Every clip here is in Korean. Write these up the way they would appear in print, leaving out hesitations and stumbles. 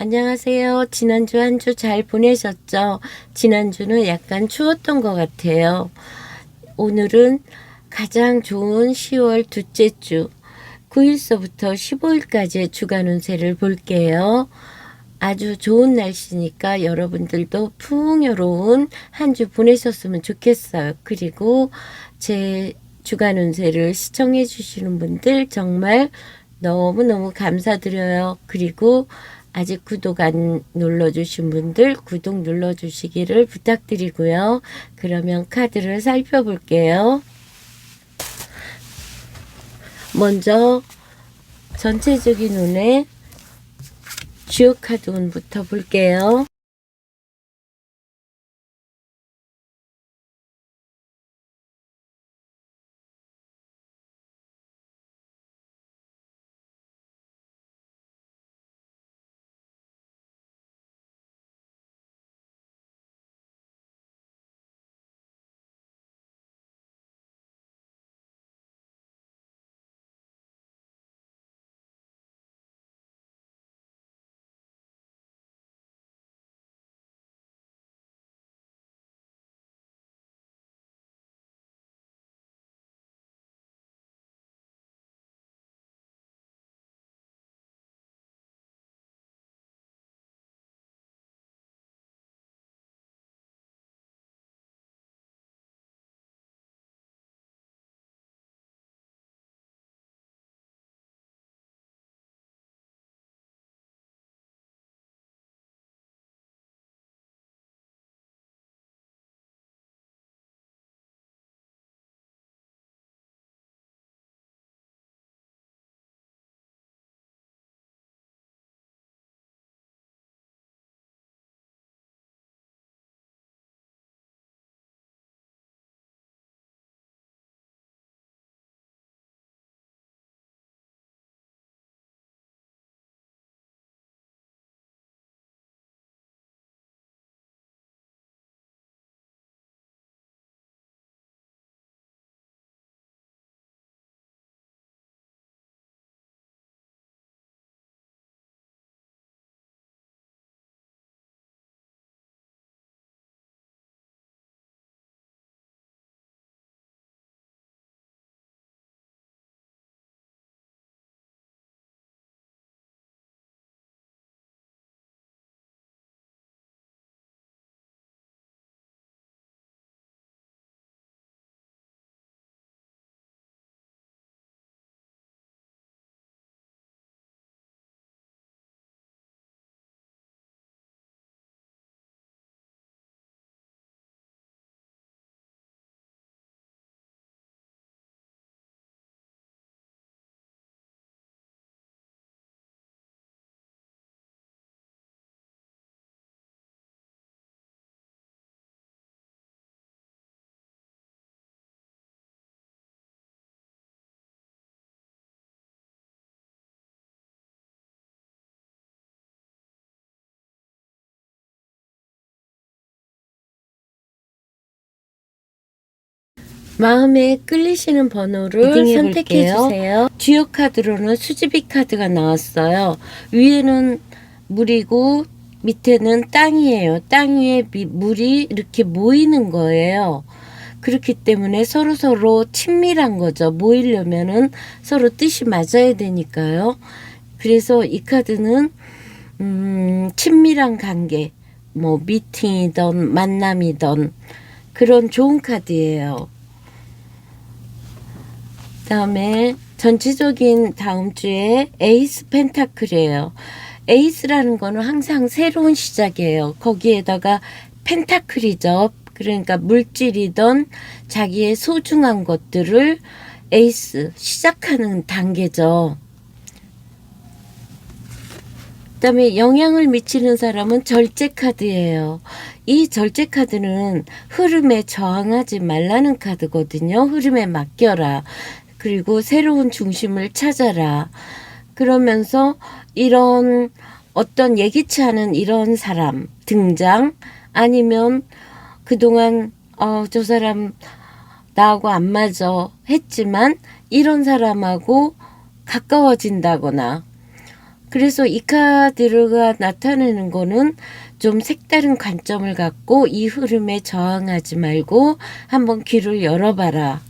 안녕하세요. 지난주 한 주 잘 보내셨죠? 지난주는 약간 추웠던 것 같아요. 오늘은 가장 좋은 10월 둘째 주 9일서부터 15일까지의 주간 운세를 볼게요. 아주 좋은 날씨니까 여러분들도 풍요로운 한 주 보내셨으면 좋겠어요. 그리고 제 주간 운세를 시청해 주시는 분들 정말 너무너무 감사드려요. 그리고 아직 구독 안 눌러주신 분들 구독 눌러주시기를 부탁드리고요. 그러면 카드를 살펴볼게요. 먼저 전체적인 운에 주요 카드 운부터 볼게요. 마음에 끌리시는 번호를 선택해 주세요. 주요 카드로는 수지비 카드가 나왔어요. 위에는 물이고 밑에는 땅이에요. 땅 위에 물이 이렇게 모이는 거예요. 그렇기 때문에 서로 친밀한 거죠. 모이려면은 서로 뜻이 맞아야 되니까요. 그래서 이 카드는 친밀한 관계, 뭐 미팅이든 만남이든 그런 좋은 카드예요. 그다음에 전체적인 다음 주에 에이스 펜타클이에요. 에이스라는 거는 항상 새로운 시작이에요. 거기에다가 펜타클이죠. 그러니까 물질이든 자기의 소중한 것들을 에이스 시작하는 단계죠. 그다음에 영향을 미치는 사람은 절제 카드예요. 이 절제 카드는 흐름에 저항하지 말라는 카드거든요. 흐름에 맡겨라. 그리고 새로운 중심을 찾아라. 그러면서 이런 어떤 예기치 않은 이런 사람 등장, 아니면 그동안 저 사람 나하고 안 맞아 했지만 이런 사람하고 가까워진다거나, 그래서 이 카드가 나타내는 거는 좀 색다른 관점을 갖고 이 흐름에 저항하지 말고 한번 귀를 열어봐라.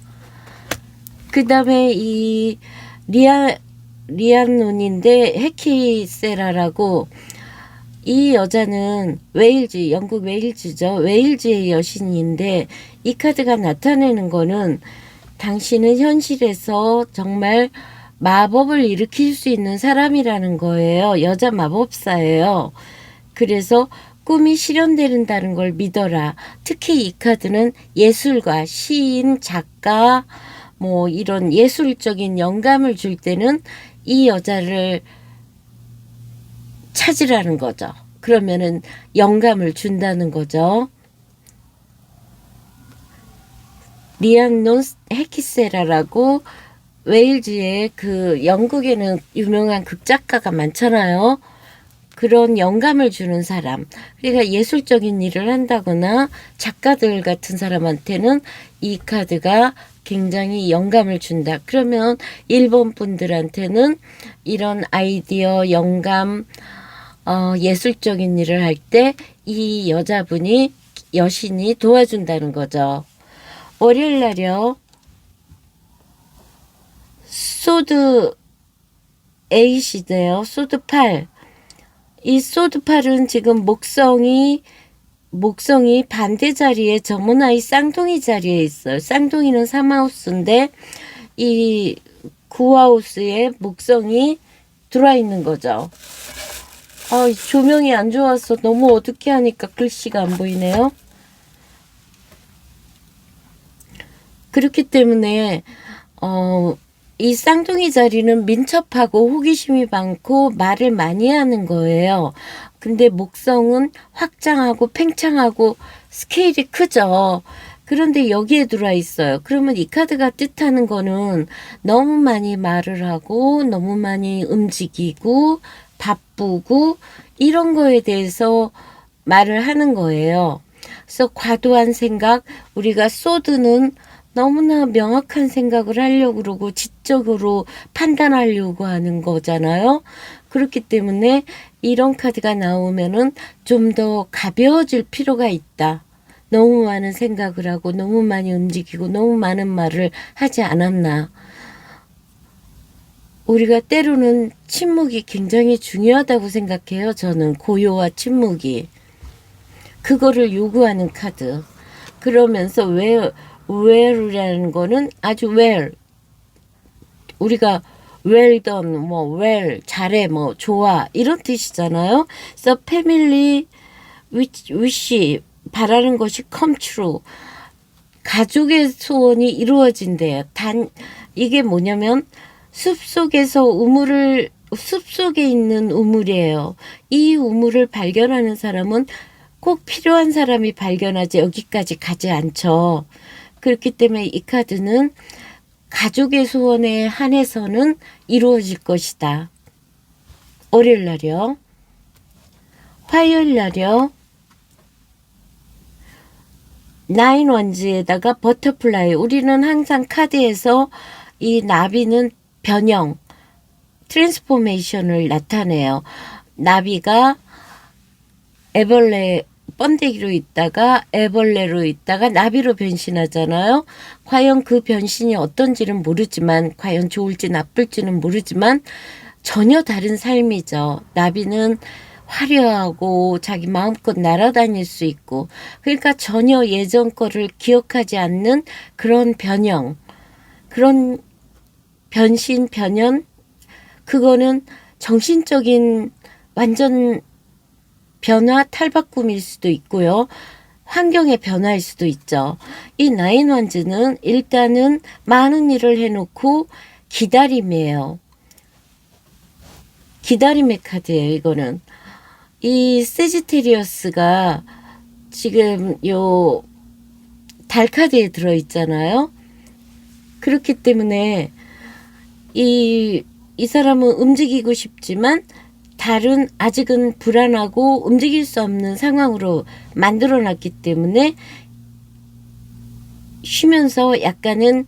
그 다음에 이 리안논인데 헤키세라라고, 이 여자는 웨일즈, 영국 웨일즈죠. 웨일즈의 여신인데 이 카드가 나타내는 거는 당신은 현실에서 정말 마법을 일으킬 수 있는 사람이라는 거예요. 여자 마법사예요. 그래서 꿈이 실현된다는 걸 믿어라. 특히 이 카드는 예술가, 시인, 작가, 뭐 이런 예술적인 영감을 줄 때는 이 여자를 찾으라는 거죠. 그러면은 영감을 준다는 거죠. 리안논 헤키세라라고 웨일즈의 그 영국에는 유명한 극작가가 많잖아요. 그런 영감을 주는 사람, 그러니까 예술적인 일을 한다거나 작가들 같은 사람한테는 이 카드가 굉장히 영감을 준다. 그러면 일본 분들한테는 이런 아이디어, 영감, 예술적인 일을 할 때 이 여자분이, 여신이 도와준다는 거죠. 월요일 날이요. 소드 8이네요. 소드 8. 이 소드 8은 지금 목성이 반대 자리에 저모나이 쌍둥이 자리에 있어요. 쌍둥이는 3하우스인데 이 9하우스에 목성이 들어와 있는 거죠. 조명이 안 좋아서 너무 어둡게 하니까 글씨가 안 보이네요. 그렇기 때문에 이 쌍둥이 자리는 민첩하고 호기심이 많고 말을 많이 하는 거예요. 근데 목성은 확장하고 팽창하고 스케일이 크죠. 그런데 여기에 들어와 있어요. 그러면 이 카드가 뜻하는 거는 너무 많이 말을 하고 너무 많이 움직이고 바쁘고 이런 거에 대해서 말을 하는 거예요. 그래서 과도한 생각, 우리가 소드는 너무나 명확한 생각을 하려고 그러고 지적으로 판단하려고 하는 거잖아요. 그렇기 때문에 이런 카드가 나오면은 좀 더 가벼워질 필요가 있다. 너무 많은 생각을 하고 너무 많이 움직이고 너무 많은 말을 하지 않았나. 우리가 때로는 침묵이 굉장히 중요하다고 생각해요. 저는 고요와 침묵이. 그거를 요구하는 카드. 그러면서 well이라는 거는 아주 well. 우리가 well done, 뭐 well, 잘해, 뭐 좋아 이런 뜻이잖아요. 그래서 family wish, 바라는 것이 come true. 가족의 소원이 이루어진대요. 이게 뭐냐면 숲속에 있는 우물이에요. 이 우물을 발견하는 사람은 꼭 필요한 사람이 발견하지 여기까지 가지 않죠. 그렇기 때문에 이 카드는 가족의 소원에 한해서는 이루어질 것이다. 월요일 날이요. 화요일 날이요. 9 원즈에다가 버터플라이. 우리는 항상 카드에서 이 나비는 변형, 트랜스포메이션을 나타내요. 나비가 애벌레 번데기로 있다가 애벌레로 있다가 나비로 변신하잖아요. 과연 그 변신이 어떤지는 모르지만, 과연 좋을지 나쁠지는 모르지만 전혀 다른 삶이죠. 나비는 화려하고 자기 마음껏 날아다닐 수 있고, 그러니까 전혀 예전 거를 기억하지 않는 그런 변형, 그런 변신, 변형, 그거는 정신적인 완전 변화, 탈바꿈일 수도 있고요. 환경의 변화일 수도 있죠. 이 나인 원즈는 일단은 많은 일을 해놓고 기다림이에요. 기다림의 카드예요. 이거는 이 세지테리어스가 지금 요 달 카드에 들어있잖아요. 그렇기 때문에 이 사람은 움직이고 싶지만 달은 아직은 불안하고 움직일 수 없는 상황으로 만들어놨기 때문에 쉬면서 약간은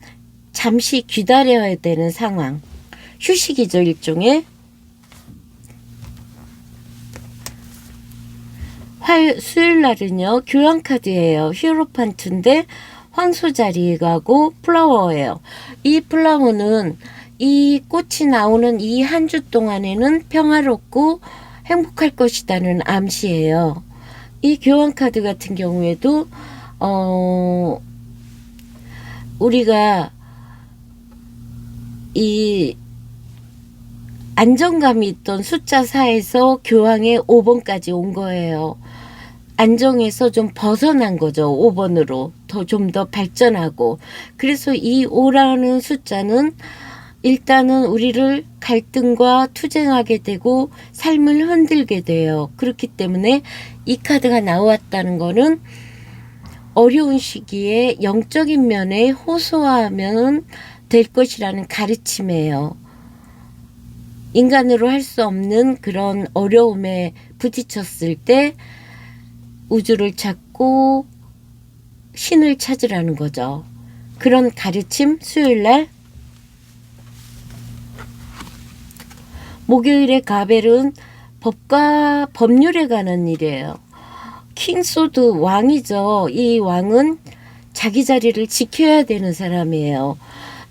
잠시 기다려야 되는 상황. 휴식이죠, 일종의. 수요일 날은요, 교환 카드예요. 히어로판트인데 황소 자리하고 플라워예요. 이 플라워는 이 꽃이 나오는 이 한 주 동안에는 평화롭고 행복할 것이다는 암시예요. 이 교환 카드 같은 경우에도 우리가 이 안정감이 있던 숫자 4에서 교황의 5번까지 온 거예요. 안정에서 좀 벗어난 거죠. 5번으로 좀 더 발전하고. 그래서 이 5라는 숫자는 일단은 우리를 갈등과 투쟁하게 되고 삶을 흔들게 돼요. 그렇기 때문에 이 카드가 나왔다는 거는 어려운 시기에 영적인 면에 호소하면 될 것이라는 가르침이에요. 인간으로 할 수 없는 그런 어려움에 부딪혔을 때 우주를 찾고 신을 찾으라는 거죠. 그런 가르침 수요일날. 목요일의 가벨은 법과 법률에 관한 일이에요. 킹소드 왕이죠. 이 왕은 자기 자리를 지켜야 되는 사람이에요.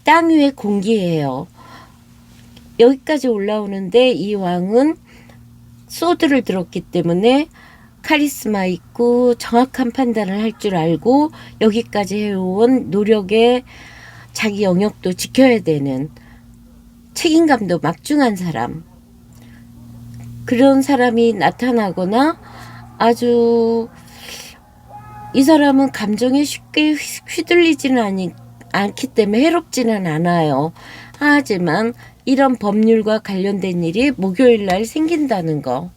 땅 위의 공기예요. 여기까지 올라오는데 이 왕은 소드를 들었기 때문에 카리스마 있고 정확한 판단을 할 줄 알고 여기까지 해온 노력에 자기 영역도 지켜야 되는 책임감도 막중한 사람. 그런 사람이 나타나거나 아주 이 사람은 감정에 쉽게 휘둘리지는 않기 때문에 해롭지는 않아요. 하지만 이런 법률과 관련된 일이 목요일 날 생긴다는 거.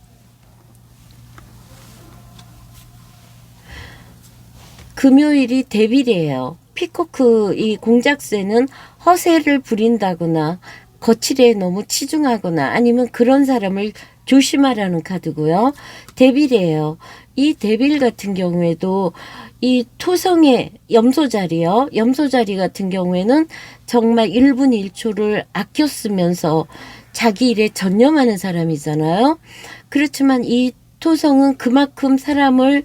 금요일이 데빌이에요. 피코크 이 공작새는 허세를 부린다거나 거칠에 너무 치중하거나 아니면 그런 사람을 조심하라는 카드고요. 데빌이에요. 이 데빌 같은 경우에도 이 토성의 염소자리요. 염소자리 같은 경우에는 정말 1분 1초를 아껴 쓰면서 자기 일에 전념하는 사람이잖아요. 그렇지만 이 토성은 그만큼 사람을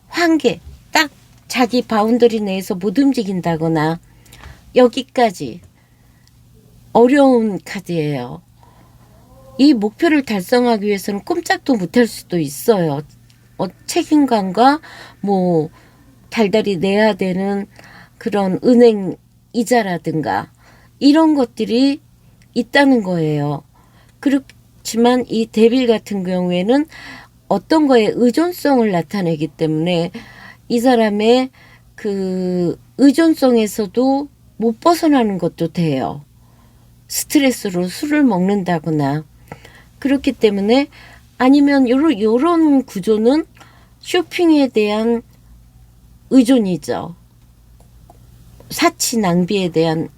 한계, 딱 자기 바운더리 내에서 못 움직인다거나 여기까지 어려운 카드예요. 이 목표를 달성하기 위해서는 꼼짝도 못할 수도 있어요. 책임감과 뭐 달달이 내야 되는 그런 은행 이자라든가 이런 것들이 있다는 거예요. 그렇지만 이 데빌 같은 경우에는 어떤 거에 의존성을 나타내기 때문에 이 사람의 그 의존성에서도 못 벗어나는 것도 돼요. 스트레스로 술을 먹는다거나 그렇기 때문에 아니면 요런 구조는 쇼핑에 대한 의존이죠. 사치 낭비에 대한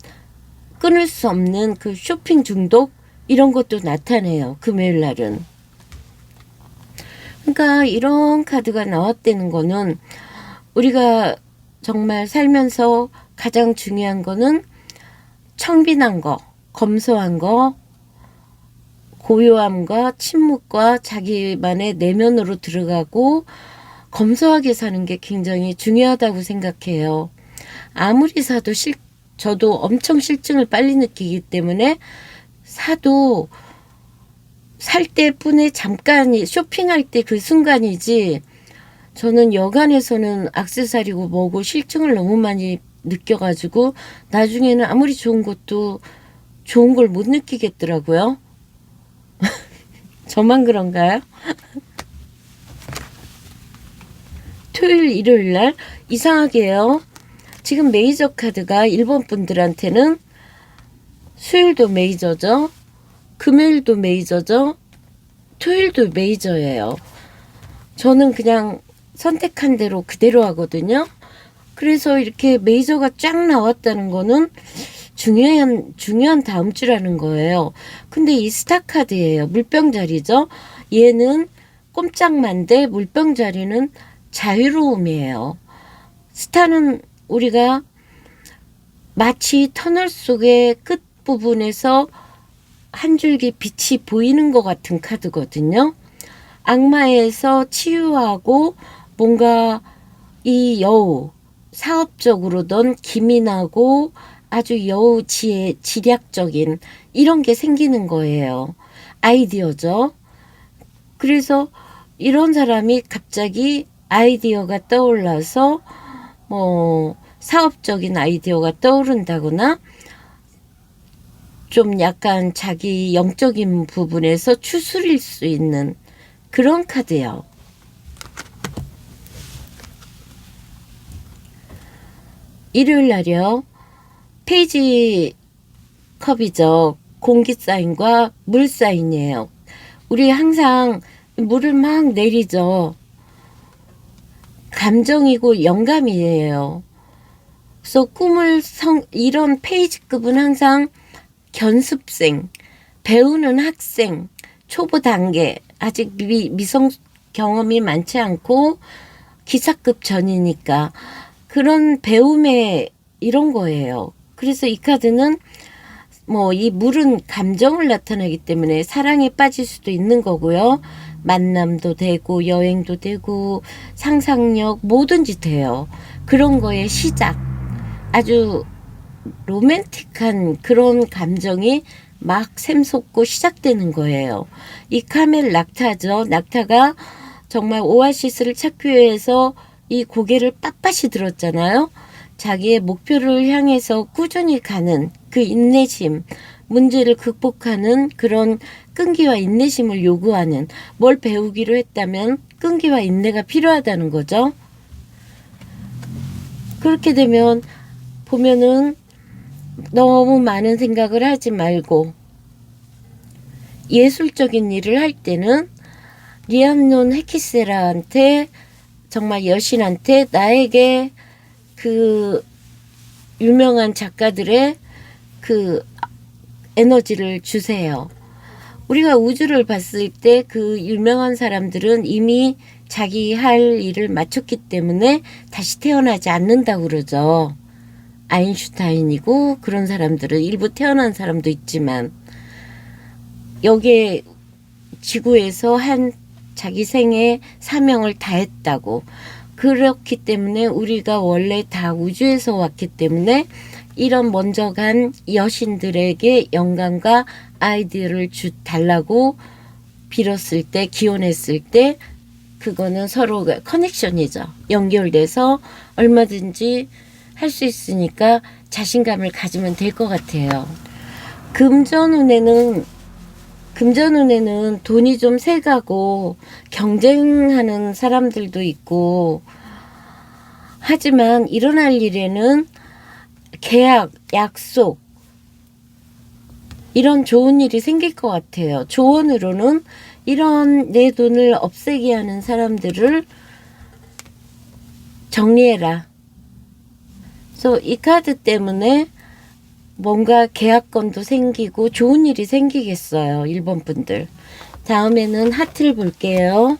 끊을 수 없는 그 쇼핑 중독 이런 것도 나타내요. 금요일 날은. 그러니까 이런 카드가 나왔다는 거는 우리가 정말 살면서 가장 중요한 거는 청빈한 거, 검소한 거, 고요함과 침묵과 자기만의 내면으로 들어가고 검소하게 사는 게 굉장히 중요하다고 생각해요. 아무리 사도 저도 엄청 실증을 빨리 느끼기 때문에 사도 살 때뿐에 잠깐 쇼핑할 때 그 순간이지 저는 여간에서는 액세서리고 뭐고 실증을 너무 많이 느껴가지고 나중에는 아무리 좋은 것도 좋은 걸 못 느끼겠더라고요. 저만 그런가요? 토요일 일요일 날 이상하게요. 지금 메이저 카드가 일본 분들한테는 수요일도 메이저죠. 금요일도 메이저죠. 토요일도 메이저예요. 저는 그냥 선택한 대로 그대로 하거든요. 그래서 이렇게 메이저가 쫙 나왔다는 거는 중요한 다음 주라는 거예요. 근데 이 스타 카드예요. 물병 자리죠. 얘는 꼼짝만데 물병 자리는 자유로움이에요. 스타는 우리가 마치 터널 속의 끝부분에서 한 줄기 빛이 보이는 것 같은 카드거든요. 악마에서 치유하고 뭔가 이 여우 사업적으로든 기민하고 아주 여우 지략적인 이런 게 생기는 거예요. 아이디어죠. 그래서 이런 사람이 갑자기 아이디어가 떠올라서 사업적인 아이디어가 떠오른다거나 좀 약간 자기 영적인 부분에서 추스릴 수 있는 그런 카드예요. 일요일 날이요. 페이지 컵이죠. 공기 사인과 물 사인이에요. 우리 항상 물을 막 내리죠. 감정이고 영감이에요. 그래서 이런 페이지급은 항상 견습생, 배우는 학생, 초보 단계, 아직 미성 경험이 많지 않고 기사급 전이니까 그런 배움의 이런 거예요. 그래서 이 카드는 이 물은 감정을 나타내기 때문에 사랑에 빠질 수도 있는 거고요. 만남도 되고 여행도 되고 상상력 뭐든지 돼요. 그런 거의 시작. 아주 로맨틱한 그런 감정이 막 샘솟고 시작되는 거예요. 이 카멜 낙타죠. 낙타가 정말 오아시스를 찾기 위해서 이 고개를 빳빳이 들었잖아요. 자기의 목표를 향해서 꾸준히 가는 그 인내심, 문제를 극복하는 그런 끈기와 인내심을 요구하는, 뭘 배우기로 했다면 끈기와 인내가 필요하다는 거죠. 그렇게 되면 보면은 너무 많은 생각을 하지 말고 예술적인 일을 할 때는 리암논 헤키세라한테 정말 여신한테 나에게 그 유명한 작가들의 그 에너지를 주세요. 우리가 우주를 봤을 때 그 유명한 사람들은 이미 자기 할 일을 마쳤기 때문에 다시 태어나지 않는다고 그러죠. 아인슈타인이고 그런 사람들은 일부 태어난 사람도 있지만 여기에 지구에서 한 자기 생의 사명을 다했다고. 그렇기 때문에 우리가 원래 다 우주에서 왔기 때문에 이런 먼저 간 여신들에게 영감과 아이디어를 달라고 빌었을 때, 기원했을 때 그거는 서로가 커넥션이죠. 연결돼서 얼마든지 할 수 있으니까 자신감을 가지면 될 것 같아요. 금전운에는 돈이 좀 새가고 경쟁하는 사람들도 있고 하지만 일어날 일에는 계약, 약속 이런 좋은 일이 생길 것 같아요. 조언으로는 이런 내 돈을 없애게 하는 사람들을 정리해라. 그래서 이 카드 때문에 뭔가 계약건도 생기고 좋은 일이 생기겠어요. 1번 분들. 다음에는 하트를 볼게요.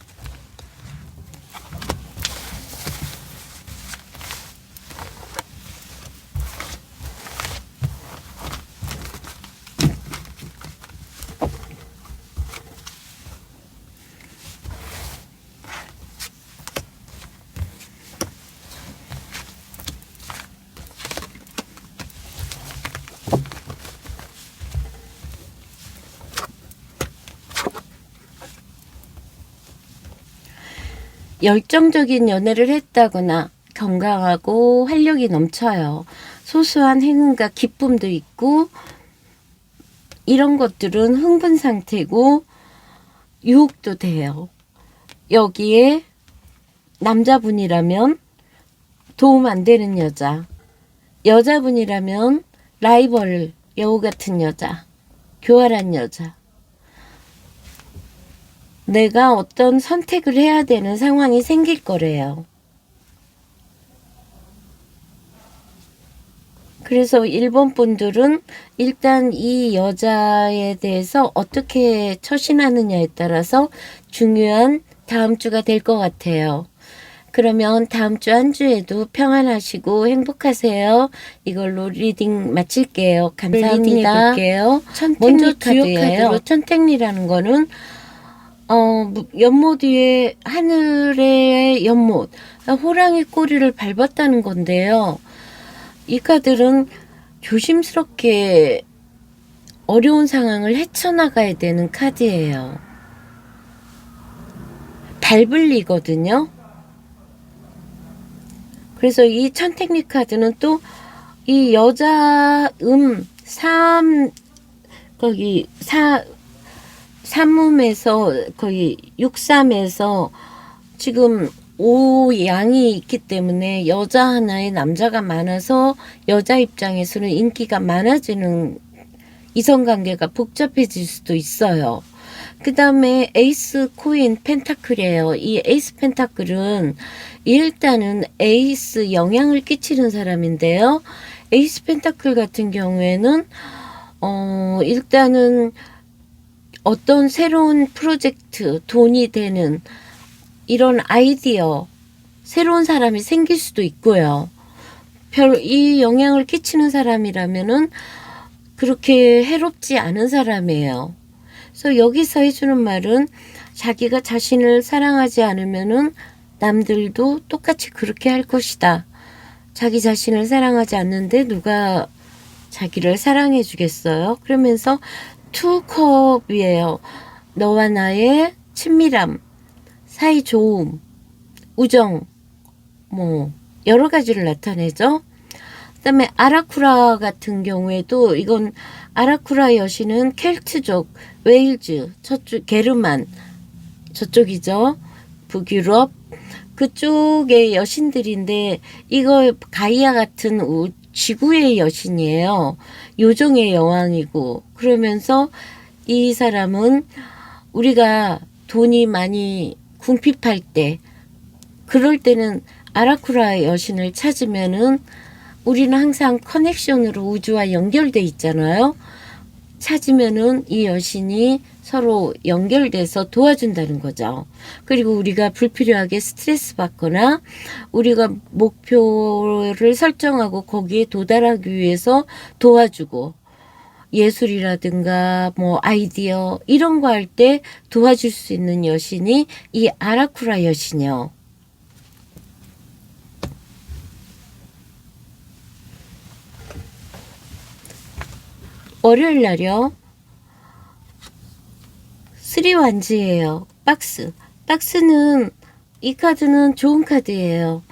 열정적인 연애를 했다거나 건강하고 활력이 넘쳐요. 소소한 행운과 기쁨도 있고 이런 것들은 흥분 상태고 유혹도 돼요. 여기에 남자분이라면 도움 안 되는 여자, 여자분이라면 라이벌, 여우 같은 여자, 교활한 여자, 내가 어떤 선택을 해야 되는 상황이 생길 거래요. 그래서 1번 분들은 일단 이 여자에 대해서 어떻게 처신하느냐에 따라서 중요한 다음 주가 될 것 같아요. 그러면 다음 주 한 주에도 평안하시고 행복하세요. 이걸로 리딩 마칠게요. 감사합니다. 리딩 해볼게요. 먼저 주요 카드로 천택리라는 거는 연못 위에 하늘의 연못, 호랑이 꼬리를 밟았다는 건데요. 이 카드는 조심스럽게 어려운 상황을 헤쳐나가야 되는 카드예요. 밟을 리거든요. 그래서 이 천택리 카드는 또 이 여자 거기 삼음에서 거의 63에서 지금 5양이 있기 때문에 여자 하나에 남자가 많아서 여자 입장에서는 인기가 많아지는 이성관계가 복잡해질 수도 있어요. 그 다음에 에이스 코인 펜타클이에요. 이 에이스 펜타클은 일단은 에이스 영향을 끼치는 사람인데요. 에이스 펜타클 같은 경우에는 일단은 어떤 새로운 프로젝트, 돈이 되는 이런 아이디어, 새로운 사람이 생길 수도 있고요. 이 영향을 끼치는 사람이라면은 그렇게 해롭지 않은 사람이에요. 그래서 여기서 해주는 말은 자기가 자신을 사랑하지 않으면은 남들도 똑같이 그렇게 할 것이다. 자기 자신을 사랑하지 않는데 누가 자기를 사랑해 주겠어요? 그러면서 투컵이에요. 너와 나의 친밀함, 사이좋음, 우정, 뭐 여러 가지를 나타내죠. 그다음에 아라쿠라 같은 경우에도 이건 아라쿠라 여신은 켈트족, 웨일즈, 저쪽 게르만 저쪽이죠. 북유럽 그쪽의 여신들인데 이거 가이아 같은 지구의 여신이에요. 요정의 여왕이고 그러면서 이 사람은 우리가 돈이 많이 궁핍할 때 그럴 때는 아라쿠라 여신을 찾으면은 우리는 항상 커넥션으로 우주와 연결돼 있잖아요. 찾으면은 이 여신이 서로 연결돼서 도와준다는 거죠. 그리고 우리가 불필요하게 스트레스 받거나 우리가 목표를 설정하고 거기에 도달하기 위해서 도와주고 예술이라든가 뭐 아이디어 이런 거 할 때 도와줄 수 있는 여신이 이 아라쿠라 여신이요. 월요일 날이요. 3완즈예요. 박스는 이 카드는 좋은 카드예요.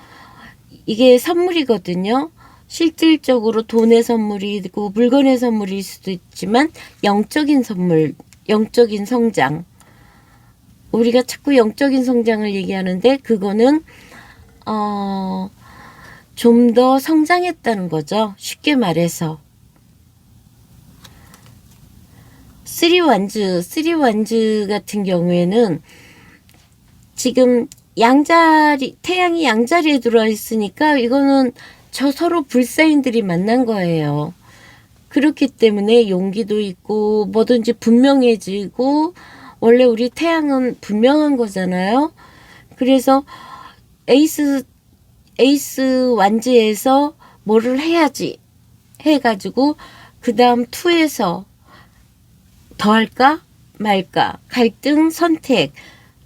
이게 선물이거든요. 실질적으로 돈의 선물이고 물건의 선물일 수도 있지만 영적인 선물, 영적인 성장. 우리가 자꾸 영적인 성장을 얘기하는데 그거는 좀 더 성장했다는 거죠. 쉽게 말해서. 3완즈 같은 경우에는 지금 태양이 양자리에 들어와 있으니까 이거는 서로 불사인들이 만난 거예요. 그렇기 때문에 용기도 있고 뭐든지 분명해지고 원래 우리 태양은 분명한 거잖아요. 그래서 에이스 완즈에서 뭐를 해야지 해가지고 그 다음 2에서 더 할까 말까 갈등 선택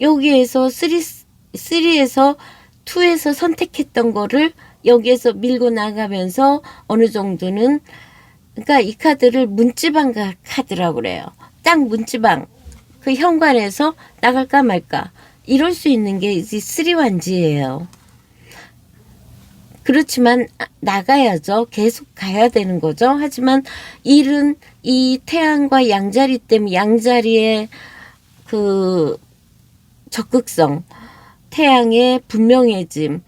여기에서 3에서 2에서 선택했던 거를 여기에서 밀고 나가면서 어느 정도는 그러니까 이 카드를 문지방 카드라고 그래요. 딱 문지방 그 현관에서 나갈까 말까 이럴 수 있는 게 이제 3완지예요. 그렇지만 나가야죠. 계속 가야 되는 거죠. 하지만 일은 이 태양과 양자리 때문에 양자리의 그 적극성, 태양의 분명해짐,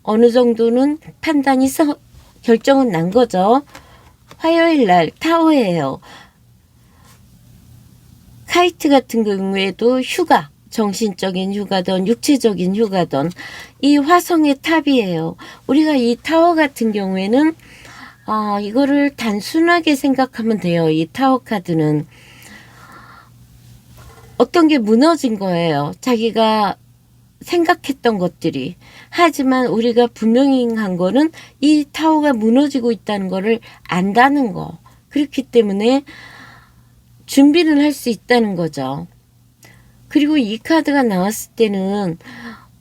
어느 정도는 판단이 결정은 난 거죠. 화요일 날 타워예요. 카이트 같은 경우에도 휴가, 정신적인 휴가든 육체적인 휴가든 이 화성의 탑이에요. 우리가 이 타워 같은 경우에는 이거를 단순하게 생각하면 돼요. 이 타워 카드는 어떤 게 무너진 거예요. 자기가 생각했던 것들이. 하지만 우리가 분명히 한 거는 이 타워가 무너지고 있다는 거를 안다는 거. 그렇기 때문에 준비를 할 수 있다는 거죠. 그리고 이 카드가 나왔을 때는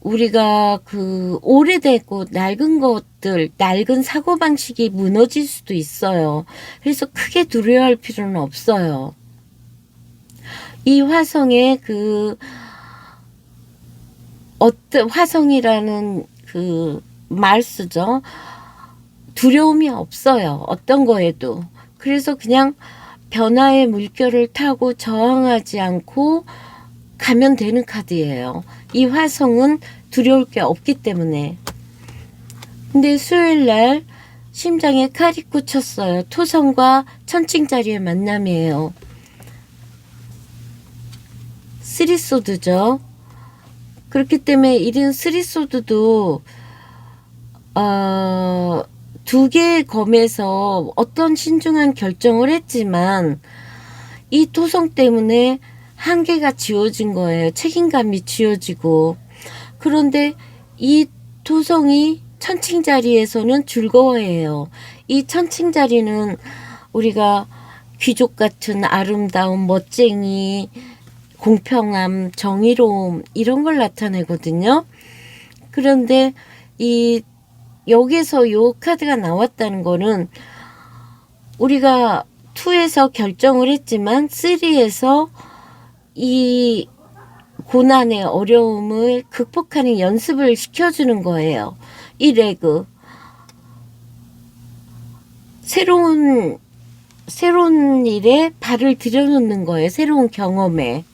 우리가 그 오래되고 낡은 것들, 낡은 사고방식이 무너질 수도 있어요. 그래서 크게 두려워할 필요는 없어요. 이 화성의 화성이라는 그 말쓰죠. 두려움이 없어요. 어떤 거에도. 그래서 그냥 변화의 물결을 타고 저항하지 않고 가면 되는 카드예요. 이 화성은 두려울 게 없기 때문에. 근데 수요일날 심장에 칼이 꽂혔어요. 토성과 천칭자리의 만남이에요. 쓰리소드죠. 그렇기 때문에 이런 쓰리소드도 두 개의 검에서 어떤 신중한 결정을 했지만 이 토성 때문에 한계가 지워진 거예요. 책임감이 지워지고. 그런데 이 토성이 천칭자리에서는 즐거워해요. 이 천칭자리는 우리가 귀족 같은 아름다움, 멋쟁이, 공평함, 정의로움 이런 걸 나타내거든요. 그런데 여기서 요 카드가 나왔다는 거는 우리가 2에서 결정을 했지만 3에서 이 고난의 어려움을 극복하는 연습을 시켜주는 거예요. 이 레그. 새로운 일에 발을 들여놓는 거예요. 새로운 경험에.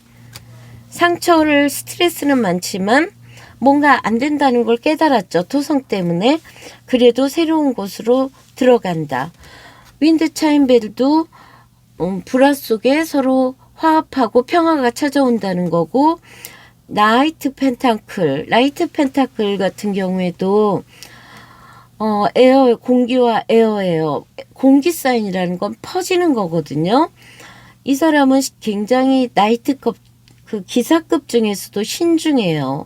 상처를, 스트레스는 많지만 뭔가 안 된다는 걸 깨달았죠. 토성 때문에. 그래도 새로운 곳으로 들어간다. 윈드 차인벨도 불화 속에 서로 화합하고 평화가 찾아온다는 거고, 라이트 펜타클 같은 경우에도 공기와 에어예요. 공기 사인이라는 건 퍼지는 거거든요. 이 사람은 굉장히 나이트급, 그 기사급 중에서도 신중해요.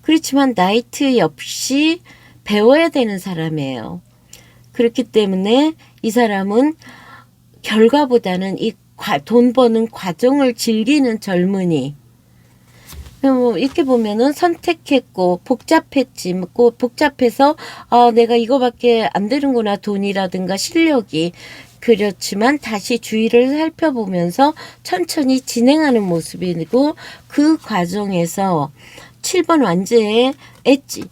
그렇지만 나이트 역시 배워야 되는 사람이에요. 그렇기 때문에 이 사람은 결과보다는 돈 버는 과정을 즐기는 젊은이. 이렇게 보면은 선택했고 복잡해서 내가 이거밖에 안 되는구나, 돈이라든가 실력이. 그렇지만 다시 주위를 살펴보면서 천천히 진행하는 모습이고, 그 과정에서 7번 완제의 엣지,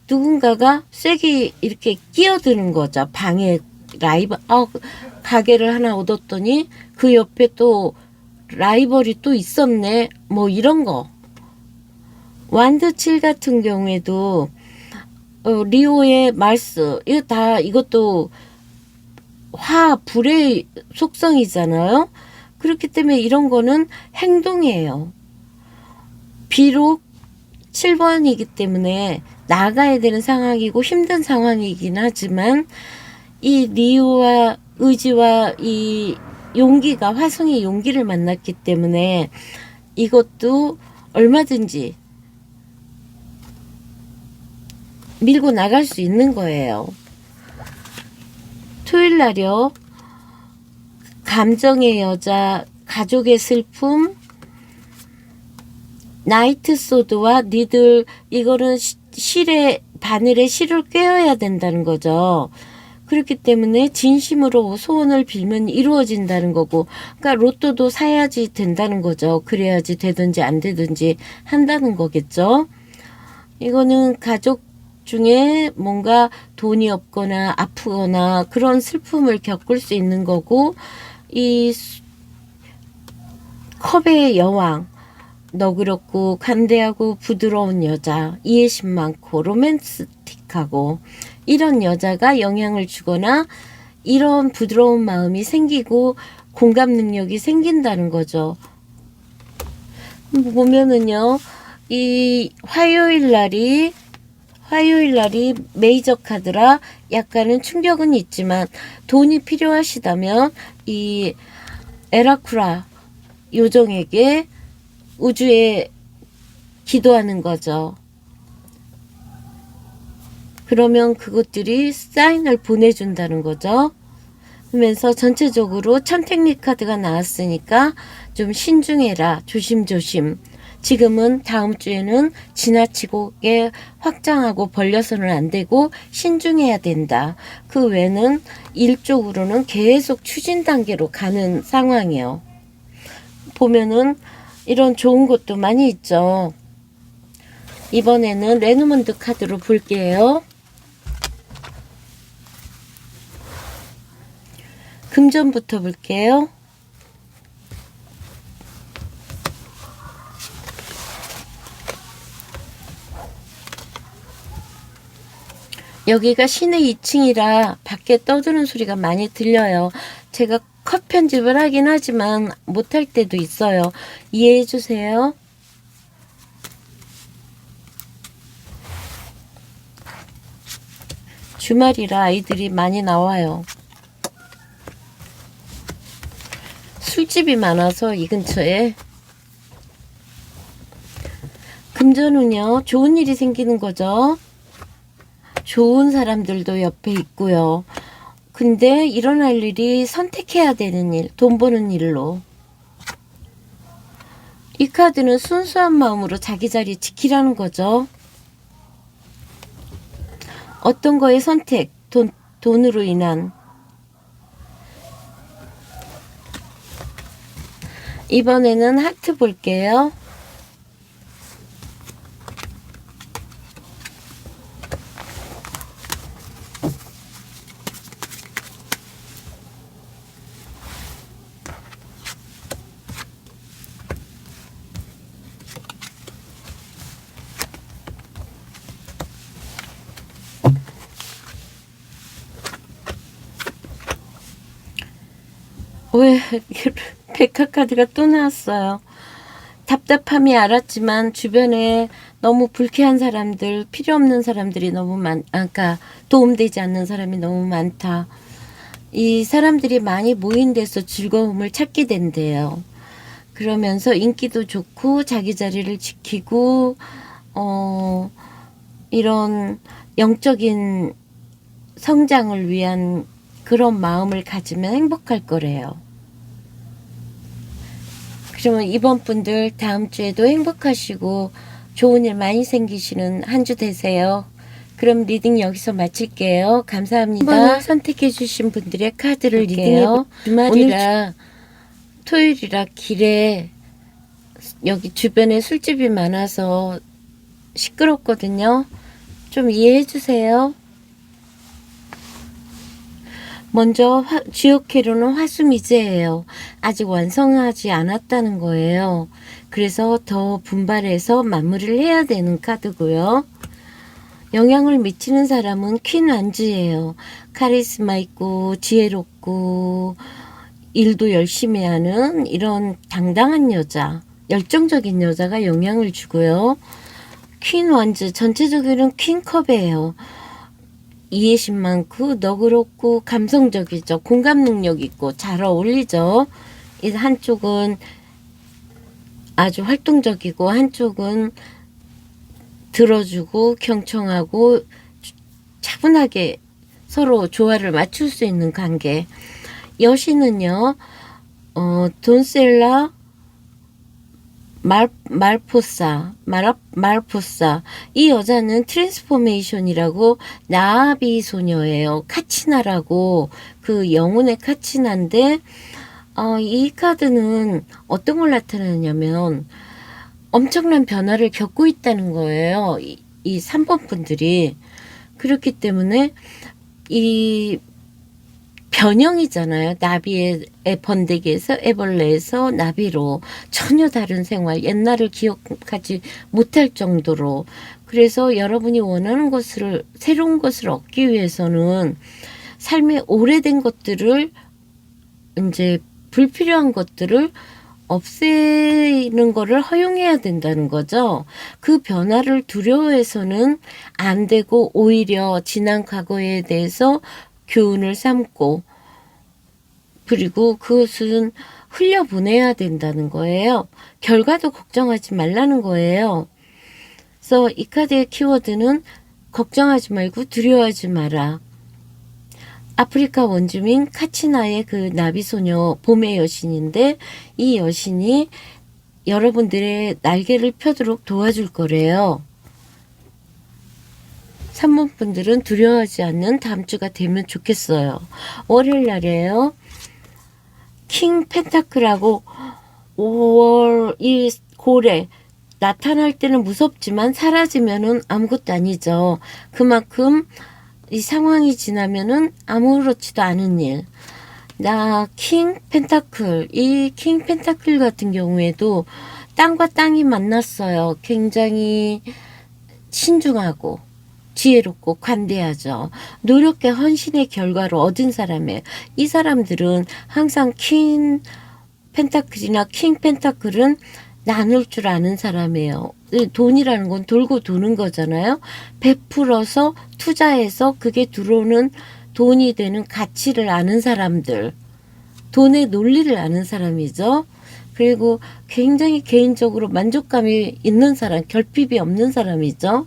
누군가가 세게 이렇게 끼어드는 거죠. 방에 가게를 하나 얻었더니 그 옆에 또 라이벌이 또 있었네, 뭐 이런 거. 완드 7 같은 경우에도 리오의 말스, 이것도 불의 속성이잖아요. 그렇기 때문에 이런 거는 행동이에요. 비록 7번이기 때문에 나가야 되는 상황이고 힘든 상황이긴 하지만, 이 리오와 의지와 이 용기가, 화성의 용기를 만났기 때문에 이것도 얼마든지 밀고 나갈 수 있는 거예요. 토요일 날이요. 감정의 여자, 가족의 슬픔, 나이트 소드와 니들, 이거는 바늘에 실을 꿰어야 된다는 거죠. 그렇기 때문에 진심으로 소원을 빌면 이루어진다는 거고, 그러니까 로또도 사야지 된다는 거죠. 그래야지 되든지 안 되든지 한다는 거겠죠. 이거는 가족 중에 뭔가 돈이 없거나 아프거나 그런 슬픔을 겪을 수 있는 거고, 이 컵의 여왕, 너그럽고 관대하고 부드러운 여자, 이해심 많고 로맨티틱하고 이런 여자가 영향을 주거나 이런 부드러운 마음이 생기고 공감 능력이 생긴다는 거죠. 보면은요, 이 화요일 날이 메이저 카드라 약간은 충격은 있지만, 돈이 필요하시다면 이 에라쿠라 요정에게 우주에 기도하는 거죠. 그러면 그것들이 사인을 보내준다는 거죠. 그러면서 전체적으로 천택리 카드가 나왔으니까 좀 신중해라, 조심조심. 지금은 다음 주에는 지나치게 확장하고 벌려서는 안 되고 신중해야 된다. 그 외에는 일적으로는 계속 추진 단계로 가는 상황이에요. 보면은 이런 좋은 것도 많이 있죠. 이번에는 레노먼드 카드로 볼게요. 금전부터 볼게요. 여기가 시내 2층이라 밖에 떠드는 소리가 많이 들려요. 제가 컷 편집을 하긴 하지만 못할 때도 있어요. 이해해 주세요. 주말이라 아이들이 많이 나와요. 술집이 많아서 이 근처에. 금전운요. 좋은 일이 생기는 거죠. 좋은 사람들도 옆에 있고요. 근데 일어날 일이 선택해야 되는 일, 돈 버는 일로. 이 카드는 순수한 마음으로 자기 자리 지키라는 거죠. 어떤 거의 선택, 돈으로 인한. 이번에는 하트 볼게요. 왜 백화카드가 또 나왔어요. 답답함이 알았지만 주변에 너무 불쾌한 사람들, 필요 없는 사람들이 너무 그러니까 도움되지 않는 사람이 너무 많다. 이 사람들이 많이 모인 데서 즐거움을 찾게 된대요. 그러면서 인기도 좋고 자기 자리를 지키고 이런 영적인 성장을 위한 그런 마음을 가지면 행복할 거래요. 그러면 이번 분들 다음 주에도 행복하시고 좋은 일 많이 생기시는 한 주 되세요. 그럼 리딩 여기서 마칠게요. 감사합니다. 선택해 주신 분들의 카드를 리딩해요. 주말이라 토요일이라 길에 여기 주변에 술집이 많아서 시끄럽거든요. 좀 이해해 주세요. 먼저 지옥회로는 화수미제예요. 아직 완성하지 않았다는 거예요. 그래서 더 분발해서 마무리를 해야 되는 카드고요. 영향을 미치는 사람은 퀸 완즈예요. 카리스마 있고 지혜롭고 일도 열심히 하는 이런 당당한 여자, 열정적인 여자가 영향을 주고요. 퀸 완즈 전체적으로는 퀸컵이에요. 이해심 많고 너그럽고 감성적이죠. 공감 능력 있고 잘 어울리죠. 이 한쪽은 아주 활동적이고 한쪽은 들어주고 경청하고 차분하게 서로 조화를 맞출 수 있는 관계. 여신은요, 돈셀라 말포사. 이 여자는 트랜스포메이션이라고 나비 소녀예요. 카치나라고 그 영혼의 카치나인데, 이 카드는 어떤 걸 나타내냐면 엄청난 변화를 겪고 있다는 거예요. 이 3번 분들이. 그렇기 때문에 이 변형이잖아요. 나비의 번데기에서 애벌레에서 나비로 전혀 다른 생활, 옛날을 기억하지 못할 정도로. 그래서 여러분이 원하는 것을, 새로운 것을 얻기 위해서는 삶의 오래된 것들을, 이제 불필요한 것들을 없애는 거를 허용해야 된다는 거죠. 그 변화를 두려워해서는 안 되고 오히려 지난 과거에 대해서 교훈을 삼고 그리고 그것은 흘려보내야 된다는 거예요. 결과도 걱정하지 말라는 거예요. 그래서 이 카드의 키워드는 걱정하지 말고 두려워하지 마라. 아프리카 원주민 카치나의 그 나비소녀 봄의 여신인데 이 여신이 여러분들의 날개를 펴도록 도와줄 거래요. 3번 분들은 두려워하지 않는 다음 주가 되면 좋겠어요. 월요일 날이에요. 킹 펜타클하고 5월 이 고래 나타날 때는 무섭지만 사라지면은 아무것도 아니죠. 그만큼 이 상황이 지나면은 아무렇지도 않은 일. 킹 펜타클, 이 킹 펜타클 같은 경우에도 땅과 땅이 만났어요. 굉장히 신중하고 지혜롭고 관대하죠. 노력과 헌신의 결과로 얻은 사람이에요. 이 사람들은 항상 퀸 펜타클이나 킹 펜타클은 나눌 줄 아는 사람이에요. 돈이라는 건 돌고 도는 거잖아요. 베풀어서 투자해서 그게 들어오는 돈이 되는 가치를 아는 사람들. 돈의 논리를 아는 사람이죠. 그리고 굉장히 개인적으로 만족감이 있는 사람, 결핍이 없는 사람이죠.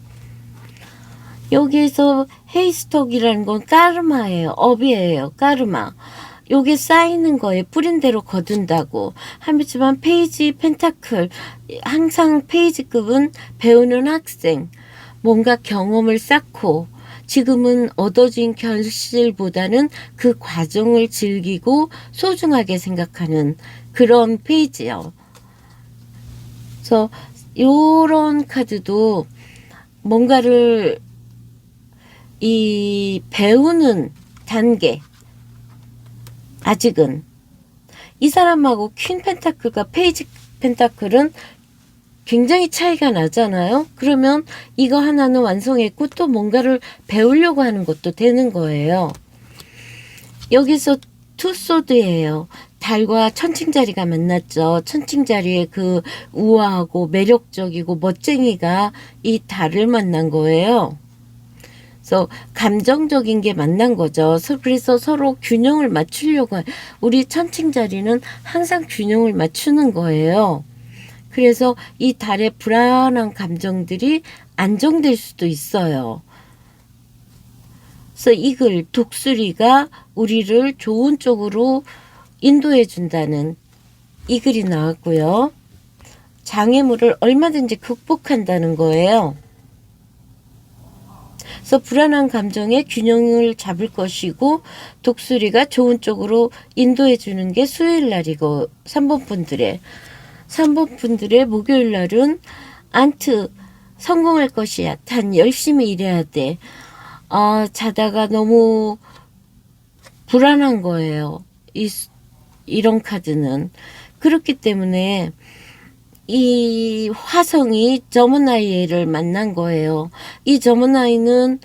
여기에서 헤이스톡이라는 건 까르마예요. 업이에요. 까르마. 요게 쌓이는 거에 뿌린 대로 거둔다고 하지만 페이지 펜타클 항상 페이지급은 배우는 학생 뭔가 경험을 쌓고 지금은 얻어진 결실보다는 그 과정을 즐기고 소중하게 생각하는 그런 페이지요. 그래서 요런 카드도 뭔가를 이 배우는 단계 아직은 이 사람하고 퀸 펜타클과 페이지 펜타클은 굉장히 차이가 나잖아요. 그러면 이거 하나는 완성했고 또 뭔가를 배우려고 하는 것도 되는 거예요. 여기서 투소드예요. 달과 천칭자리가 만났죠. 천칭자리의 그 우아하고 매력적이고 멋쟁이가 이 달을 만난 거예요. 그래서 감정적인 게 만난 거죠. 그래서 서로 균형을 맞추려고 우리 천칭자리는 항상 균형을 맞추는 거예요. 그래서 이 달의 불안한 감정들이 안정될 수도 있어요. 그래서 이 글 독수리가 우리를 좋은 쪽으로 인도해 준다는 이 글이 나왔고요. 장애물을 얼마든지 극복한다는 거예요. 그래서 불안한 감정의 균형을 잡을 것이고 독수리가 좋은 쪽으로 인도해 주는 게 수요일 날이고 3번 분들의 목요일 날은 안트 성공할 것이야. 단 열심히 일해야 돼. 자다가 너무 불안한 거예요. 이런 카드는. 그렇기 때문에 이 화성이 저머나이를 만난 거예요. 이 저머나이는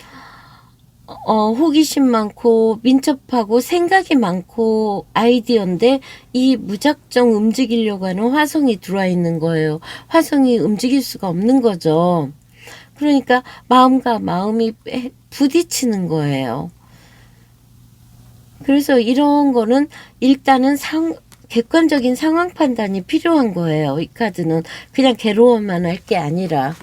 호기심 많고 민첩하고 생각이 많고 아이디어인데 이 무작정 움직이려고 하는 화성이 들어와 있는 거예요. 화성이 움직일 수가 없는 거죠. 그러니까 마음과 마음이 부딪히는 거예요. 그래서 이런 거는 일단은 객관적인 상황 판단이 필요한 거예요. 이 카드는 그냥 괴로워만 할 게 아니라.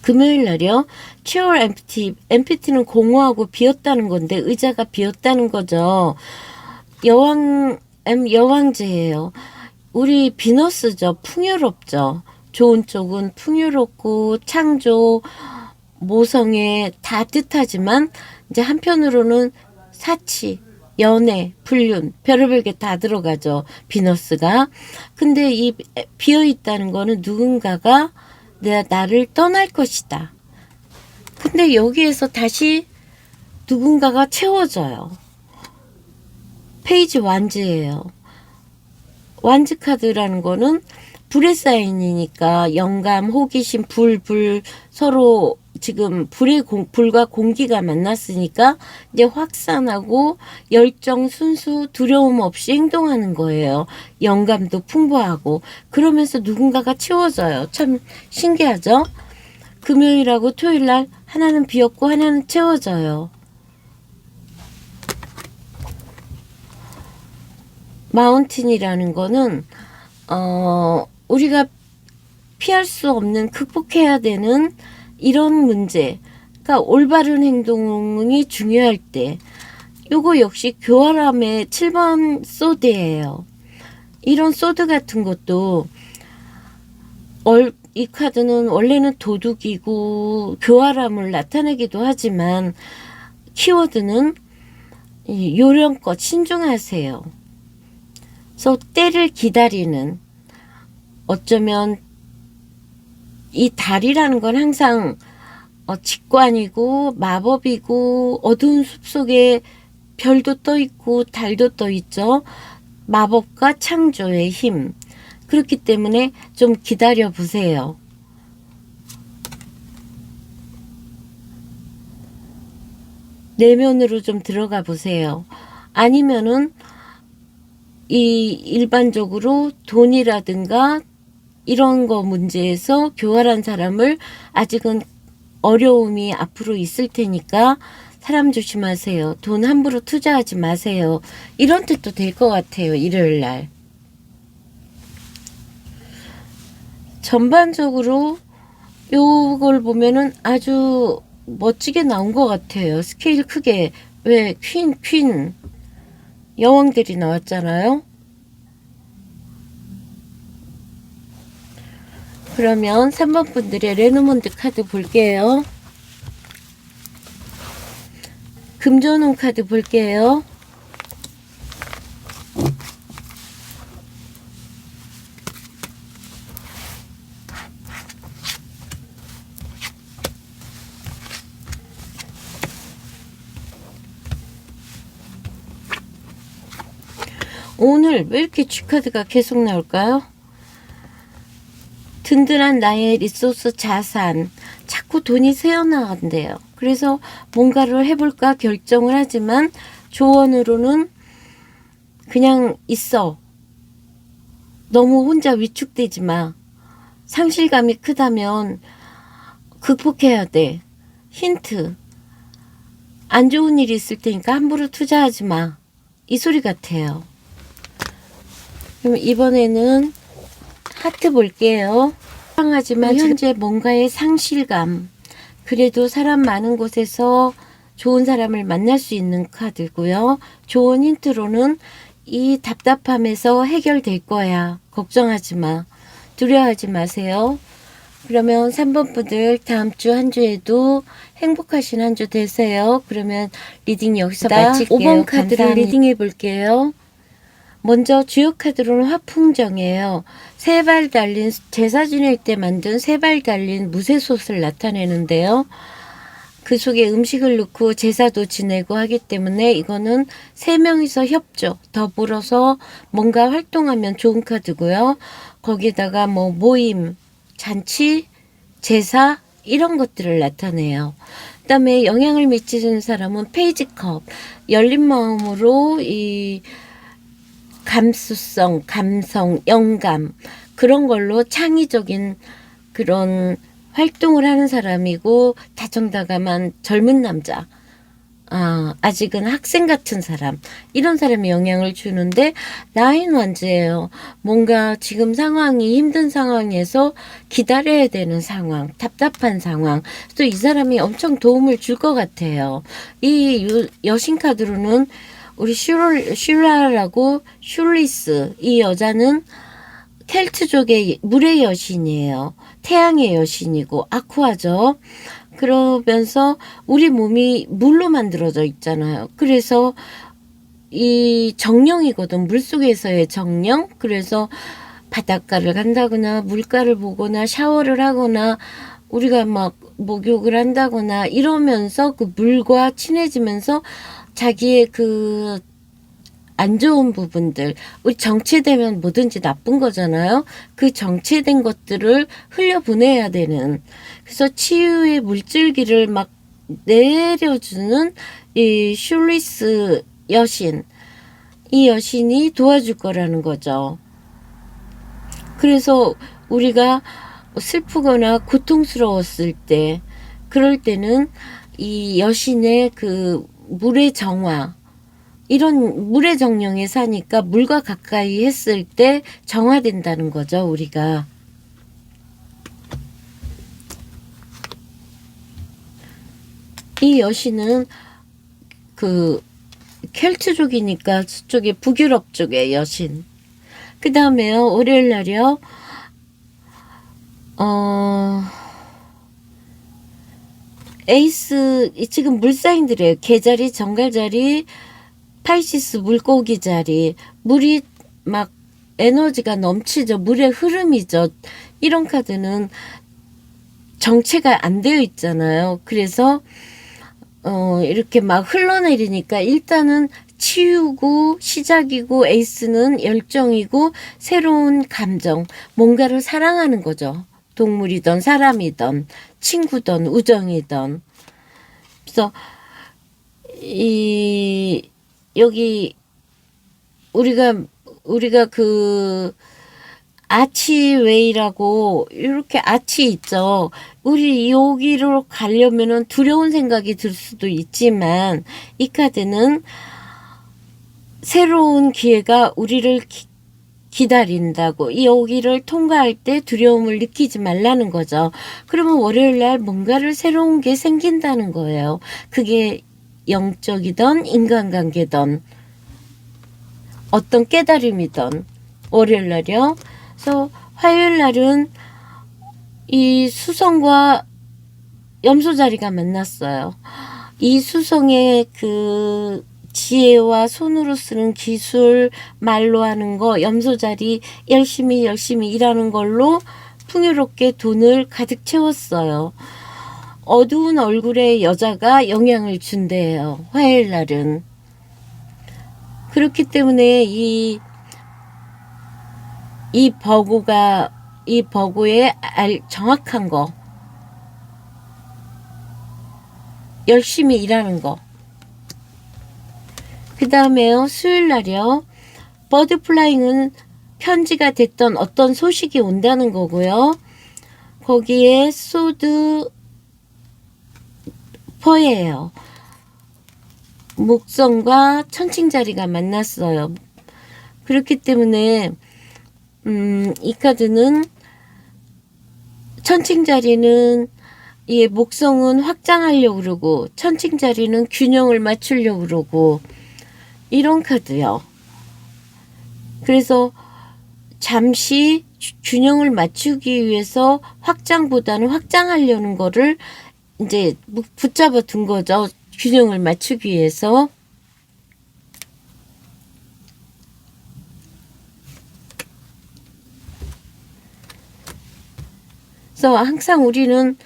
금요일 날이요. Chair empty. empty는 공허하고 비었다는 건데 의자가 비었다는 거죠. 여왕제예요. 우리 비너스죠. 풍요롭죠. 좋은 쪽은 풍요롭고 창조, 모성애 다 뜻하지만 이제 한편으로는 사치, 연애, 불륜, 별의별 게 다 들어가죠. 비너스가. 근데 이 비어있다는 거는 누군가가 나를 떠날 것이다. 근데 여기에서 다시 누군가가 채워져요. 페이지 완즈예요. 완즈 카드라는 거는 불의 사인이니까 영감, 호기심, 불 서로 지금 불과 공기가 만났으니까 이제 확산하고 열정, 순수, 두려움 없이 행동하는 거예요. 영감도 풍부하고 그러면서 누군가가 채워져요. 참 신기하죠? 금요일하고 토요일날 하나는 비었고 하나는 채워져요. 마운틴이라는 거는 우리가 피할 수 없는 극복해야 되는 이런 문제, 그러니까 올바른 행동이 중요할 때 요거 역시 교활함의 7번 소드예요. 이런 소드 같은 것도 이 카드는 원래는 도둑이고 교활함을 나타내기도 하지만 키워드는 요령껏 신중하세요. 그래서 때를 기다리는, 어쩌면 이 달이라는 건 항상 직관이고 마법이고 어두운 숲속에 별도 떠 있고 달도 떠 있죠. 마법과 창조의 힘. 그렇기 때문에 좀 기다려 보세요. 내면으로 좀 들어가 보세요. 아니면은 이 일반적으로 돈이라든가 이런 거 문제에서 교활한 사람을, 아직은 어려움이 앞으로 있을 테니까 사람 조심하세요. 돈 함부로 투자하지 마세요. 이런 뜻도 될 것 같아요. 일요일 날. 전반적으로 요걸 보면은 아주 멋지게 나온 것 같아요. 스케일 크게. 왜 퀸 여왕들이 나왔잖아요. 그러면 3번 분들의 레노몬드 카드 볼게요. 금전운 카드 볼게요. 오늘 왜 이렇게 G카드가 계속 나올까요? 든든한 나의 리소스 자산, 자꾸 돈이 새어나간대요. 그래서 뭔가를 해볼까 결정을 하지만 조언으로는 그냥 있어. 너무 혼자 위축되지 마. 상실감이 크다면 극복해야 돼. 힌트. 안 좋은 일이 있을 테니까 함부로 투자하지 마. 이 소리 같아요. 그럼 이번에는 하트 볼게요. 하지만 현재 뭔가의 상실감, 그래도 사람 많은 곳에서 좋은 사람을 만날 수 있는 카드고요. 좋은 힌트로는 이 답답함에서 해결될 거야. 걱정하지 마. 두려워하지 마세요. 그러면 3번 분들 다음 주 한 주에도 행복하신 한 주 되세요. 그러면 리딩 여기서 마칠게요. 5번 카드를 감사합니다. 리딩해 볼게요. 먼저 주요 카드로는 화풍정이에요. 세 발 달린, 제사 지낼 때 만든 세 발 달린 무쇠솥을 나타내는데요. 그 속에 음식을 넣고 제사도 지내고 하기 때문에 이거는 세 명이서 협조, 더불어서 뭔가 활동하면 좋은 카드고요. 거기다가 뭐 모임, 잔치, 제사 이런 것들을 나타내요. 그 다음에 영향을 미치는 사람은 페이지컵, 열린 마음으로 이 감수성, 감성, 영감 그런 걸로 창의적인 그런 활동을 하는 사람이고, 다정다감한 젊은 남자, 아직은 학생 같은 사람, 이런 사람이 영향을 주는데 나인 완즈예요. 뭔가 지금 상황이 힘든 상황에서 기다려야 되는 상황, 답답한 상황, 또 이 사람이 엄청 도움을 줄 것 같아요. 이 여신 카드로는 우리 슐라라고, 슐리스, 이 여자는 켈트족의 물의 여신이에요. 태양의 여신이고 아쿠아죠. 그러면서 우리 몸이 물로 만들어져 있잖아요. 그래서 이 정령이거든. 물속에서의 정령. 그래서 바닷가를 간다거나 물가를 보거나 샤워를 하거나 우리가 막 목욕을 한다거나 이러면서 그 물과 친해지면서 자기의 그 안 좋은 부분들, 우리 정체되면 뭐든지 나쁜 거잖아요. 그 정체된 것들을 흘려보내야 되는, 그래서 치유의 물줄기를 막 내려주는 이 슐리스 여신, 이 여신이 도와줄 거라는 거죠. 그래서 우리가 슬프거나 고통스러웠을 때, 그럴 때는 이 여신의 그 물의 정화, 이런 물의 정령에 사니까 물과 가까이 했을 때 정화된다는 거죠, 우리가. 이 여신은 그 켈트족이니까 저쪽에 북유럽 쪽의 여신. 그 다음에요, 월요일 날이요. 에이스, 지금 물사인들이에요. 개자리, 정갈자리, 파이시스, 물고기 자리. 물이 막 에너지가 넘치죠. 물의 흐름이죠. 이런 카드는 정체가 안 되어 있잖아요. 그래서 이렇게 막 흘러내리니까 일단은 치유고 시작이고, 에이스는 열정이고 새로운 감정, 뭔가를 사랑하는 거죠. 동물이든 사람이든 친구든 우정이든. 그래서 여기 우리가 그 아치웨이라고 이렇게 아치 있죠. 우리 여기로 가려면은 두려운 생각이 들 수도 있지만, 이 카드는 새로운 기회가 우리를 기다린다고, 여기를 통과할 때 두려움을 느끼지 말라는 거죠. 그러면 월요일 날 뭔가를 새로운 게 생긴다는 거예요. 그게 영적이든 인간관계든 어떤 깨달음이든. 월요일 날이요. 그래서 화요일 날은 이 수성과 염소 자리가 만났어요. 이 수성의 그 지혜와 손으로 쓰는 기술, 말로 하는 거, 염소 자리 열심히 일하는 걸로 풍요롭게 돈을 가득 채웠어요. 어두운 얼굴의 여자가 영향을 준대요. 화요일 날은. 그렇기 때문에 이 버구의 정확한 거, 열심히 일하는 거. 그 다음에요, 수요일 날이요. 버드플라잉은 편지가 됐던 어떤 소식이 온다는 거고요. 거기에 소드 퍼예요. 목성과 천칭자리가 만났어요. 그렇기 때문에 이 카드는, 천칭자리는 목성은 확장하려고 그러고 천칭자리는 균형을 맞추려고 그러고, 이런 카드요. 그래서 잠시 균형을 맞추기 위해서 확장보다는 확장하려는 거를 이제 붙잡아 둔 거죠. 균형을 맞추기 위해서. 그래서 항상 우리는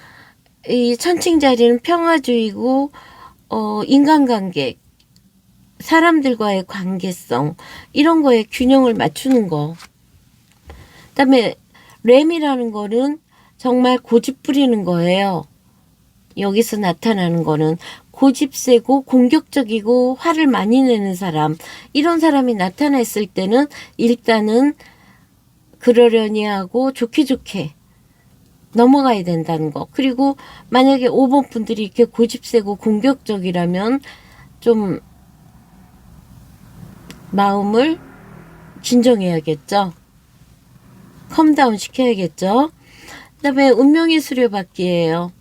이 천칭자리는 평화주의고, 인간관계, 사람들과의 관계성, 이런 거에 균형을 맞추는 거. 그다음에 램이라는 거는 정말 고집 부리는 거예요. 여기서 나타나는 거는 고집세고 공격적이고 화를 많이 내는 사람, 이런 사람이 나타났을 때는 일단은 그러려니 하고 좋게 넘어가야 된다는 거. 그리고 만약에 5번 분들이 이렇게 고집세고 공격적이라면 좀 마음을 진정해야겠죠. 컴다운 시켜야겠죠. 그 다음에 운명의 수레바퀴예요.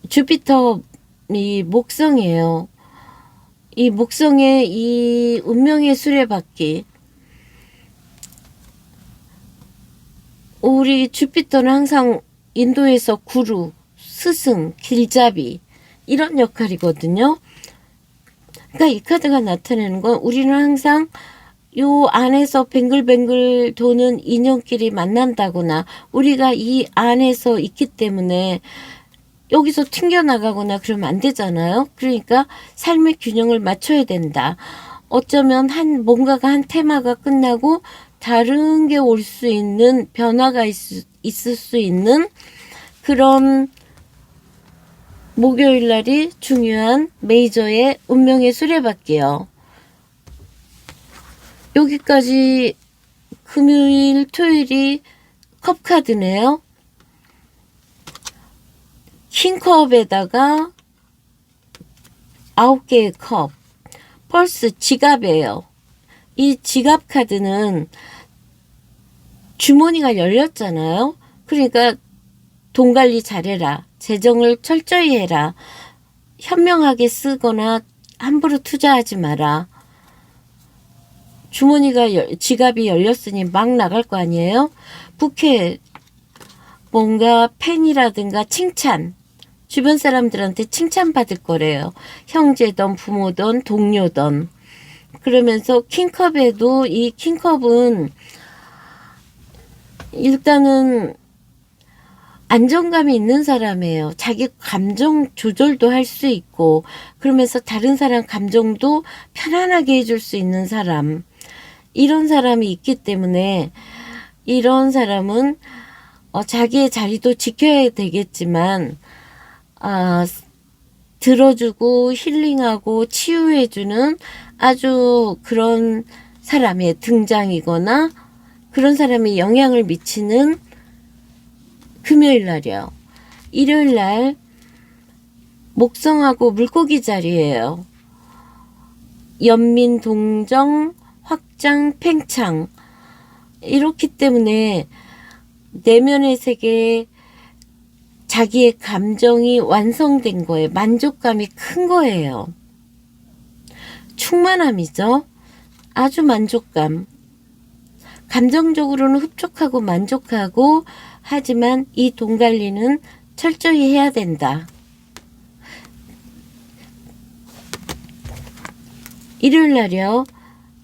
주피터 이 목성이에요. 이 목성의 이 운명의 수레바퀴. 우리 주피터는 항상 인도에서 구루, 스승, 길잡이, 이런 역할이거든요. 그러니까 이 카드가 나타내는 건, 우리는 항상 요 안에서 뱅글뱅글 도는 인연끼리 만난다거나, 우리가 이 안에서 있기 때문에 여기서 튕겨나가거나 그러면 안 되잖아요. 그러니까 삶의 균형을 맞춰야 된다. 어쩌면 뭔가가 한 테마가 끝나고 다른 게 올 수 있는, 변화가 있을 수 있는 그런 목요일 날이 중요한 메이저의 운명의 수레바퀴요. 여기까지 금요일, 토요일이 컵카드네요. 킹컵에다가 9개의 컵. 펄스, 지갑이에요. 이 지갑 카드는 주머니가 열렸잖아요. 그러니까 돈 관리 잘해라. 재정을 철저히 해라. 현명하게 쓰거나 함부로 투자하지 마라. 지갑이 열렸으니 막 나갈 거 아니에요? 부캐, 뭔가 팬이라든가 칭찬, 주변 사람들한테 칭찬받을 거래요. 형제든 부모든 동료든. 그러면서 킹컵에도 이 킹컵은 일단은 안정감이 있는 사람이에요. 자기 감정 조절도 할 수 있고, 그러면서 다른 사람 감정도 편안하게 해줄 수 있는 사람. 이런 사람이 있기 때문에 이런 사람은 자기의 자리도 지켜야 되겠지만 들어주고 힐링하고 치유해주는 아주 그런 사람의 등장이거나 그런 사람이 영향을 미치는 금요일 날이요. 일요일 날 목성하고 물고기 자리예요. 연민, 동정, 확장, 팽창. 이렇기 때문에 내면의 세계에 자기의 감정이 완성된 거예요. 만족감이 큰 거예요. 충만함이죠. 아주 만족감. 감정적으로는 흡족하고 만족하고 하지만 이 돈 관리는 철저히 해야 된다. 일요일 날이요.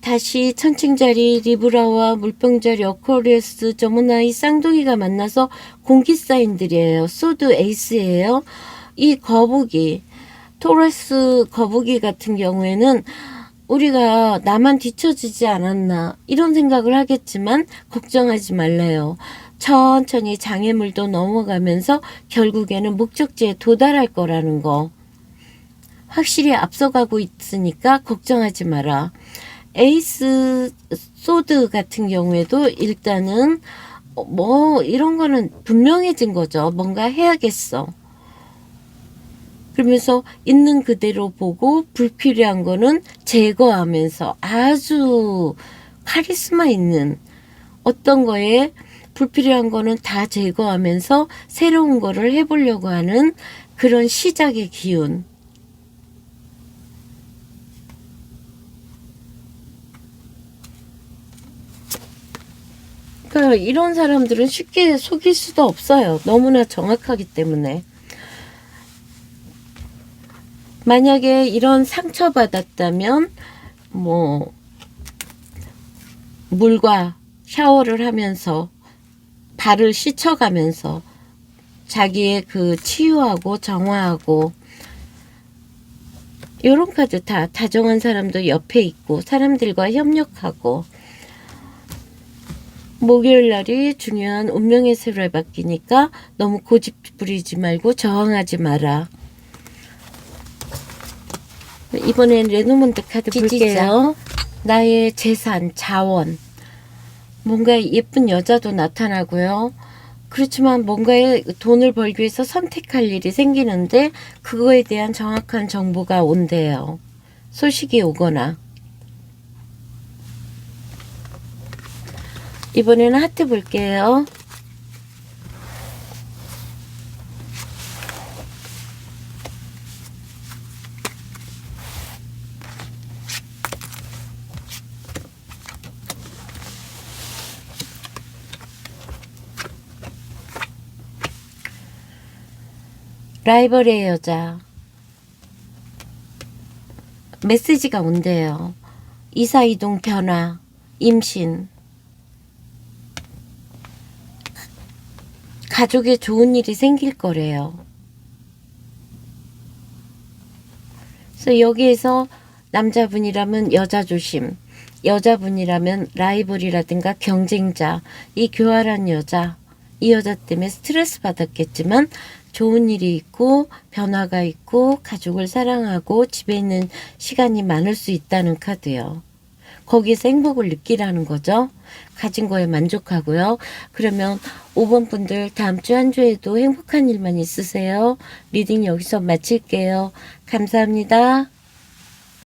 다시 천칭자리 리브라와 물병자리 어쿠아리우스 저모나이 쌍둥이가 만나서 공기 사인들이에요. 소드 에이스예요. 이 거북이 토레스 거북이 같은 경우에는 우리가 나만 뒤처지지 않았나 이런 생각을 하겠지만 걱정하지 말래요. 천천히 장애물도 넘어가면서 결국에는 목적지에 도달할 거라는 거. 확실히 앞서가고 있으니까 걱정하지 마라. 에이스 소드 같은 경우에도 일단은 이런 거는 분명해진 거죠. 뭔가 해야겠어. 그러면서 있는 그대로 보고 불필요한 거는 제거하면서 아주 카리스마 있는 어떤 거에 불필요한 거는 다 제거하면서 새로운 거를 해보려고 하는 그런 시작의 기운. 그러니까 이런 사람들은 쉽게 속일 수도 없어요. 너무나 정확하기 때문에. 만약에 이런 상처받았다면 물과 샤워를 하면서 발을 씻어가면서 자기의 그 치유하고 정화하고 이런 카드 다 다정한 사람도 옆에 있고 사람들과 협력하고 목요일 날이 중요한 운명의 세로에 바뀌니까 너무 고집 부리지 말고 저항하지 마라. 이번엔 레노먼드 카드 볼게요. 나의 재산, 자원. 뭔가 예쁜 여자도 나타나고요. 그렇지만 뭔가의 돈을 벌기 위해서 선택할 일이 생기는데 그거에 대한 정확한 정보가 온대요. 소식이 오거나. 이번에는 하트 볼게요. 라이벌의 여자. 메시지가 온대요. 이사이동 변화, 임신. 가족에 좋은 일이 생길 거래요. 그래서 여기에서 남자분이라면 여자 조심, 여자분이라면 라이벌이라든가 경쟁자, 이 교활한 여자, 이 여자 때문에 스트레스 받았겠지만 좋은 일이 있고 변화가 있고 가족을 사랑하고 집에 있는 시간이 많을 수 있다는 카드요. 거기에서 행복을 느끼라는 거죠. 가진 거에 만족하고요. 그러면 5번 분들 다음 주 한 주에도 행복한 일만 있으세요. 리딩 여기서 마칠게요. 감사합니다.